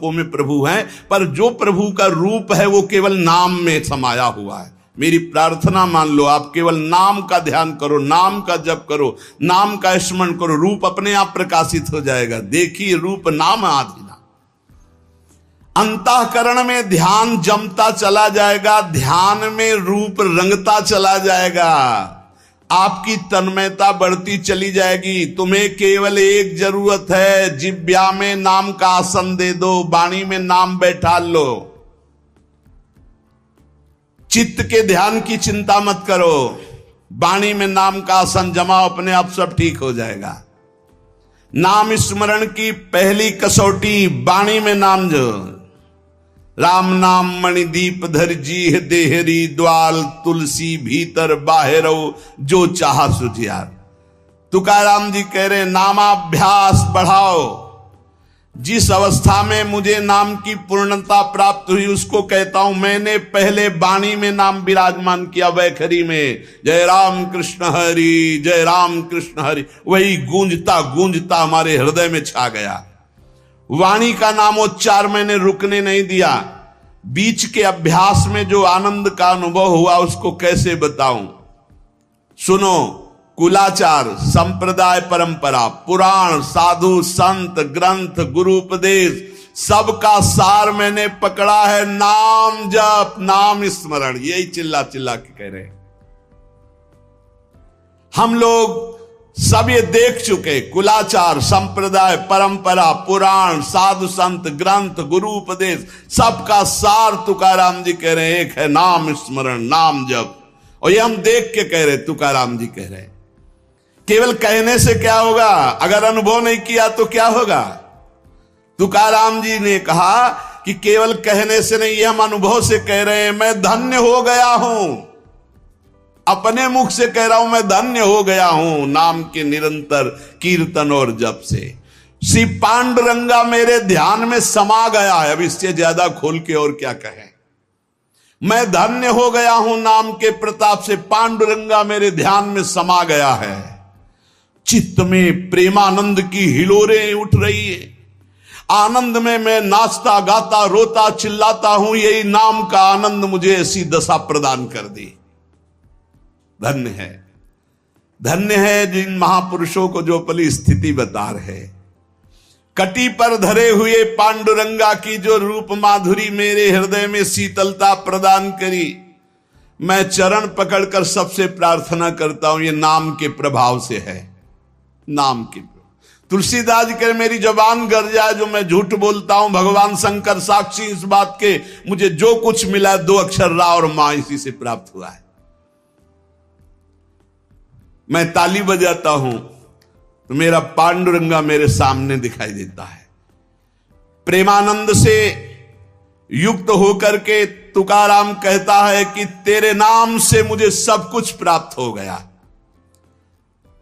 रूपों में प्रभु हैं, पर जो प्रभु का रूप है वो केवल नाम में समाया हुआ है। मेरी प्रार्थना मान लो, आप केवल नाम का ध्यान करो, नाम का जप करो, नाम का स्मरण करो, रूप अपने आप प्रकाशित हो जाएगा। देखिए रूप नाम आधीना, अंतःकरण में ध्यान जमता चला जाएगा, ध्यान में रूप रंगता चला जाएगा, आपकी तन्मयता बढ़ती चली जाएगी। तुम्हें केवल एक जरूरत है, जिह्वा में नाम का आसन दे दो, वाणी में नाम बैठा लो। चित्त के ध्यान की चिंता मत करो, वाणी में नाम का आसन जमाओ, अपने आप सब ठीक हो जाएगा। नाम स्मरण की पहली कसौटी वाणी में नाम जो, राम नाम मणिदीप धर जीह देहरी, द्वाल तुलसी भीतर बाहरो, जो चाहा सुझियार। तुकाराम जी कह रहे नामाभ्यास बढ़ाओ। जिस अवस्था में मुझे नाम की पूर्णता प्राप्त हुई उसको कहता हूं मैंने पहले वाणी में नाम विराजमान किया, वैखरी में जय राम कृष्ण हरि, जय राम कृष्ण हरि, वही गूंजता गूंजता हमारे हृदय में छा गया। वाणी का नामोच्चार मैंने रुकने नहीं दिया। बीच के अभ्यास में जो आनंद का अनुभव हुआ उसको कैसे बताऊं। सुनो, कुलाचार, संप्रदाय, परंपरा, पुराण, साधु, संत, ग्रंथ, गुरु उपदेश, सबका सार मैंने पकड़ा है। नाम जप, नाम स्मरण, यही चिल्ला चिल्ला के कह रहे हैं। हम लोग सब ये देख चुके, कुलाचार, संप्रदाय, परंपरा, पुराण, साधु संत, ग्रंथ, गुरु उपदेश, सबका सार तुकाराम जी कह रहे हैं एक है नाम स्मरण, नाम जप। और ये हम देख के कह रहे, तुकाराम जी कह रहे। केवल कहने से क्या होगा, अगर अनुभव नहीं किया तो क्या होगा। तुकाराम जी ने कहा कि केवल कहने से नहीं, ये हम अनुभव से कह रहे हैं। मैं धन्य हो गया हूं, अपने मुख से कह रहा हूं, मैं धन्य हो गया हूं नाम के निरंतर कीर्तन और जप से। श्री पांडुरंगा मेरे ध्यान में समा गया है। अब इससे ज्यादा खोल के और क्या कहें। मैं धन्य हो गया हूं नाम के प्रताप से, पांडुरंगा मेरे ध्यान में समा गया है। चित्त में प्रेमानंद की हिलोरें उठ रही है। आनंद में मैं नाचता गाता रोता चिल्लाता हूं। यही नाम का आनंद मुझे ऐसी दशा प्रदान कर दी। धन्य है, धन्य है जिन महापुरुषों को जो पली स्थिति बता रहे। कटी पर धरे हुए पांडुरंगा की जो रूप माधुरी मेरे हृदय में शीतलता प्रदान करी। मैं चरण पकड़कर सबसे प्रार्थना करता हूं, ये नाम के प्रभाव से है। नाम के तुलसीदास जी कहे मेरी जबान गर जाए जो मैं झूठ बोलता हूं, भगवान शंकर साक्षी इस बात के, मुझे जो कुछ मिला 2 अक्षर रा और मां इसी से प्राप्त हुआ है। मैं ताली बजाता हूं तो मेरा पांडुरंगा मेरे सामने दिखाई देता है। प्रेमानंद से युक्त होकर के तुकाराम कहता है कि तेरे नाम से मुझे सब कुछ प्राप्त हो गया।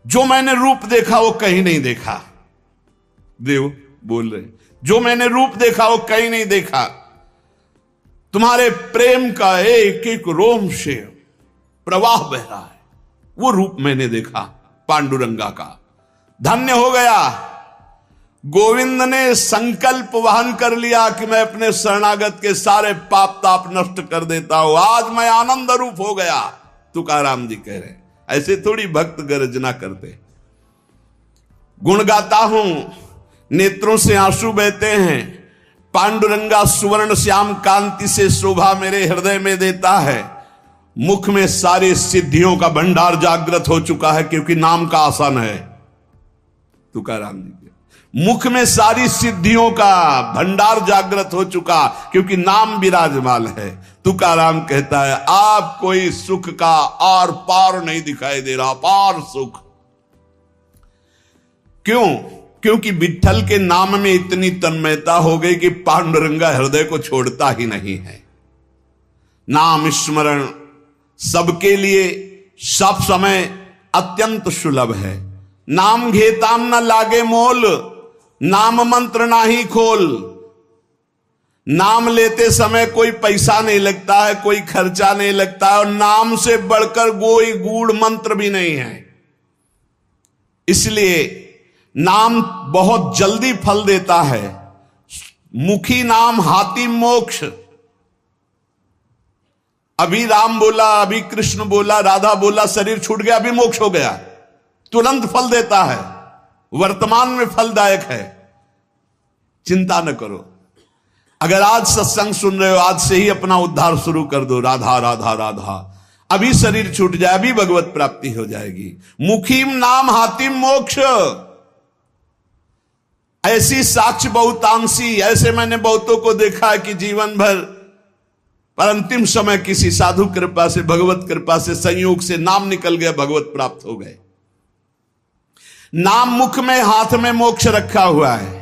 जो मैंने रूप देखा वो कहीं नहीं देखा। देव बोल रहे, जो मैंने रूप देखा वो कहीं नहीं देखा। तुम्हारे प्रेम का एक एक रोम से प्रवाह बह रहा है, वो रूप मैंने देखा पांडुरंगा का। धन्य हो गया। गोविंद ने संकल्प वहन कर लिया कि मैं अपने शरणागत के सारे पाप ताप नष्ट कर देता हूं। आज मैं आनंद रूप हो गया, तुकाराम जी कह रहे। ऐसे थोड़ी भक्त गर्जना करते। गुण गाता हूं, नेत्रों से आंसू बहते हैं। पांडुरंगा सुवर्ण श्याम कांति से शोभा मेरे हृदय में देता है। मुख में सारी सिद्धियों का भंडार जागृत हो चुका है, क्योंकि नाम का आसन है। तुकाराम जी के मुख में सारी सिद्धियों का भंडार जागृत हो चुका, क्योंकि नाम विराजमान है। तुकाराम कहता है आप कोई सुख का आर पार नहीं दिखाई दे रहा, पार सुख। क्यों? क्योंकि विठ्ठल के नाम में इतनी तन्मयता हो गई कि पांडुरंगा हृदय को छोड़ता ही नहीं है। नाम स्मरण सबके लिए सब समय अत्यंत सुलभ है। नाम घेताम न लागे मोल, नाम मंत्र ना ही खोल। नाम लेते समय कोई पैसा नहीं लगता है, कोई खर्चा नहीं लगता है, और नाम से बढ़कर कोई गूढ़ मंत्र भी नहीं है। इसलिए नाम बहुत जल्दी फल देता है। मुखी नाम हाथी मोक्ष। अभी राम बोला, अभी कृष्ण बोला, राधा बोला, शरीर छूट गया, अभी मोक्ष हो गया। तुरंत फल देता है, वर्तमान में फलदायक है। चिंता न करो। अगर आज सत्संग सुन रहे हो, आज से ही अपना उद्धार शुरू कर दो। राधा राधा राधा, अभी शरीर छूट जाए, अभी भगवत प्राप्ति हो जाएगी। मुखीम नाम हातिम मोक्ष। ऐसी साक्ष्य बहुतांशी, ऐसे मैंने बहुतों को देखा है कि जीवन भर पर अंतिम समय किसी साधु कृपा से, भगवत कृपा से, संयोग से नाम निकल गया, भगवत प्राप्त हो गए। नाम मुख में, हाथ में मोक्ष रखा हुआ है।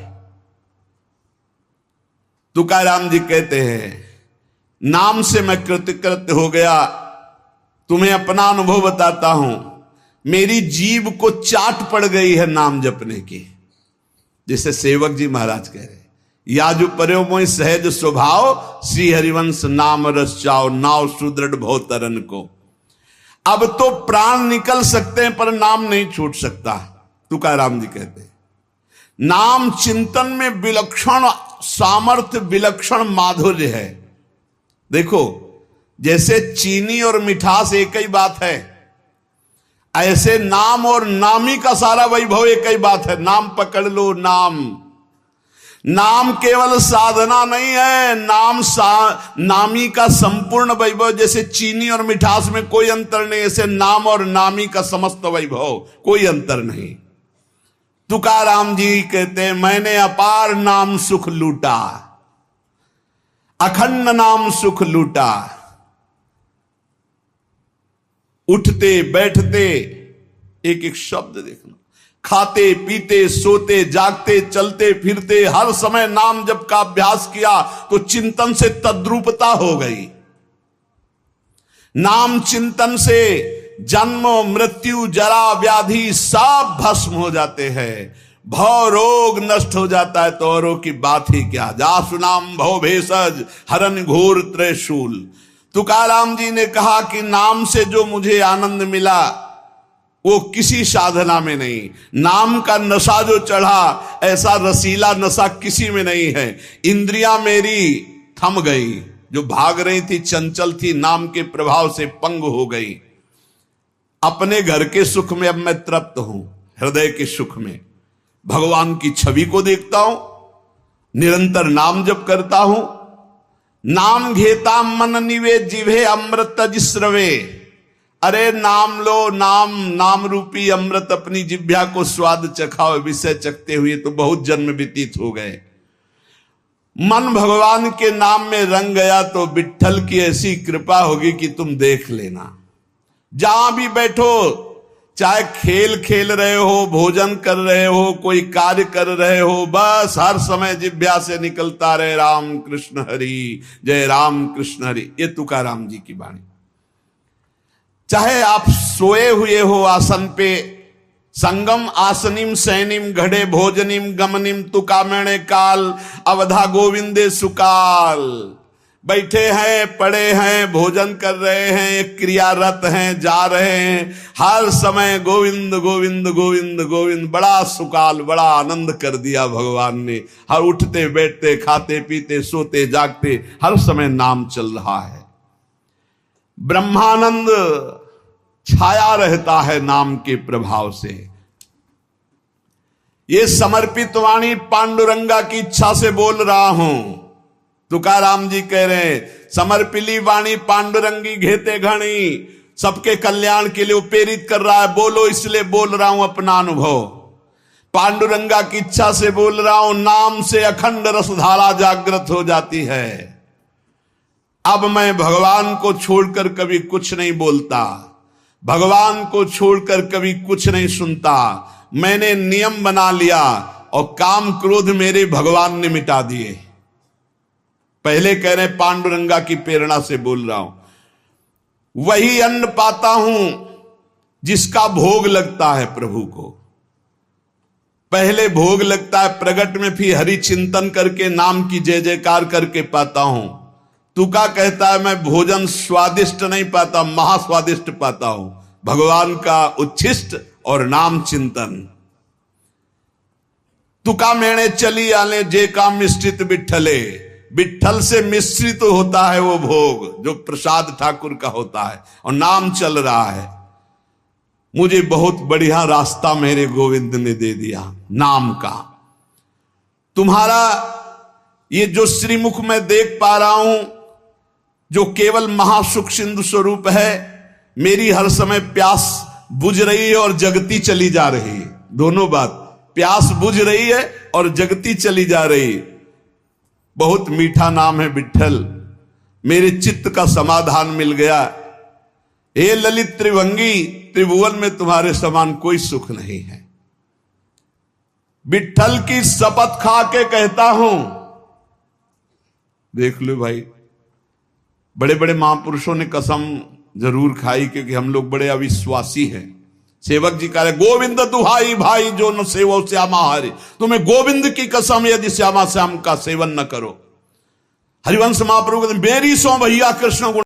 तुकाराम जी कहते हैं, नाम से मैं कृतकृत्य हो गया। तुम्हें अपना अनुभव बताता हूं, मेरी जीभ को चाट पड़ गई है नाम जपने की। जैसे सेवक जी महाराज कह रहे, या जो पर्यो मोहि सहज स्वभाव, श्री हरिवंश नाम रस चाओ, नाव सुदृढ़ भव तरन को। अब तो प्राण निकल सकते हैं पर नाम नहीं छूट सकता। तुकाराम जी कहते हैं, नाम चिंतन में विलक्षण सामर्थ्य, विलक्षण माधुर्य है। देखो, जैसे चीनी और मिठास एक ही बात है, ऐसे नाम और नामी का सारा वैभव एक ही बात है। नाम पकड़ लो। नाम केवल साधना नहीं है, नामी का संपूर्ण वैभव। जैसे चीनी और मिठास में कोई अंतर नहीं, ऐसे नाम और नामी का समस्त वैभव, कोई अंतर नहीं। तुकाराम जी कहते हैं, मैंने अपार नाम सुख लूटा, अखंड नाम सुख लूटा। उठते बैठते एक एक शब्द देखना, खाते पीते सोते जागते चलते फिरते हर समय नाम जप का अभ्यास किया तो चिंतन से तद्रूपता हो गई। नाम चिंतन से जन्म मृत्यु जरा व्याधि सब भस्म हो जाते हैं, भव रोग नष्ट हो जाता है। तो औरों की बात ही क्या, जासु नाम भव भेषज हरन घोर त्रिशूल। तुकाराम जी ने कहा कि नाम से जो मुझे आनंद मिला वो किसी साधना में नहीं। नाम का नशा जो चढ़ा, ऐसा रसीला नशा किसी में नहीं है। इंद्रियां मेरी थम गई, जो भाग रही थी, चंचल थी, नाम के प्रभाव से पंग हो गई। अपने घर के सुख में अब मैं तृप्त हूं, हृदय के सुख में भगवान की छवि को देखता हूं, निरंतर नाम जप करता हूं। नाम घेता मन निवेद जिभे अमृत जिस्रवे। अरे नाम लो, नाम रूपी अमृत अपनी जिभ्या को स्वाद चखाओ। विषय चखते हुए तो बहुत जन्म व्यतीत हो गए। मन भगवान के नाम में रंग गया तो विट्ठल की ऐसी कृपा होगी कि तुम देख लेना। जहां भी बैठो, चाहे खेल खेल रहे हो, भोजन कर रहे हो, कोई कार्य कर रहे हो, बस हर समय जिह्वा से निकलता रहे राम कृष्ण हरि, जय राम कृष्ण हरि। ये तुकाराम जी की वाणी। चाहे आप सोए हुए हो आसन पे, संगम आसनिम सैनिम घड़े भोजनिम गमनिम तुकामेणे काल अवधा गोविंदे सुकाल। बैठे हैं, पड़े हैं, भोजन कर रहे हैं, क्रियारत हैं, जा रहे हैं, हर समय गोविंद गोविंद गोविंद गोविंद। बड़ा सुकाल, बड़ा आनंद कर दिया भगवान ने। हर उठते बैठते, खाते पीते, सोते जागते, हर समय नाम चल रहा है। ब्रह्मानंद छाया रहता है नाम के प्रभाव से। ये समर्पित वाणी पांडुरंगा की इच्छा से बोल रहा हूं। तुकाराम जी कह रहे हैं, समर्पिली वाणी पांडुरंगी घेते घणी। सबके कल्याण के लिए प्रेरित कर रहा है, बोलो इसलिए बोल रहा हूं अपना अनुभव। पांडुरंगा की इच्छा से बोल रहा हूं। नाम से अखंड रसधारा जागृत हो जाती है। अब मैं भगवान को छोड़कर कभी कुछ नहीं बोलता, भगवान को छोड़कर कभी कुछ नहीं सुनता। मैंने नियम बना लिया और काम क्रोध मेरे भगवान ने मिटा दिए। पहले कह रहे पांडुरंगा की प्रेरणा से बोल रहा हूं। वही अन्न पाता हूं जिसका भोग लगता है प्रभु को। पहले भोग लगता है प्रगट में, फिर हरि चिंतन करके नाम की जय जयकार करके पाता हूं। तुका कहता है मैं भोजन स्वादिष्ट नहीं पाता, महास्वादिष्ट पाता हूं। भगवान का उच्छिष्ट और नाम चिंतन। तुका मेणे चली आले जे का मिश्रित बिठले। बिठल से मिश्रित होता है वो भोग जो प्रसाद ठाकुर का होता है, और नाम चल रहा है। मुझे बहुत बढ़िया रास्ता मेरे गोविंद ने दे दिया नाम का। तुम्हारा ये जो श्रीमुख में देख पा रहा हूं, जो केवल महासुख सिंधु स्वरूप है, मेरी हर समय प्यास बुझ रही है और जगती चली जा रही है। दोनों बात, प्यास बुझ रही है और जगती चली जा रही है। बहुत मीठा नाम है विठ्ठल, मेरे चित्त का समाधान मिल गया। हे ललित त्रिभंगी, त्रिभुवन में तुम्हारे समान कोई सुख नहीं है। विठ्ठल की शपथ खा के कहता हूं, देख लो भाई, बड़े बड़े महापुरुषों ने कसम जरूर खाई, क्योंकि हम लोग बड़े अविश्वासी हैं। सेवक जी कह रहे, गोविंद दुहाई भाई जो न सेवो श्यामा हरि। तुम्हें गोविंद की कसम यदि श्यामा श्याम का सेवन न करो। हरिवंश महाप्रभु कहते, मेरी सो भैया कृष्ण गुण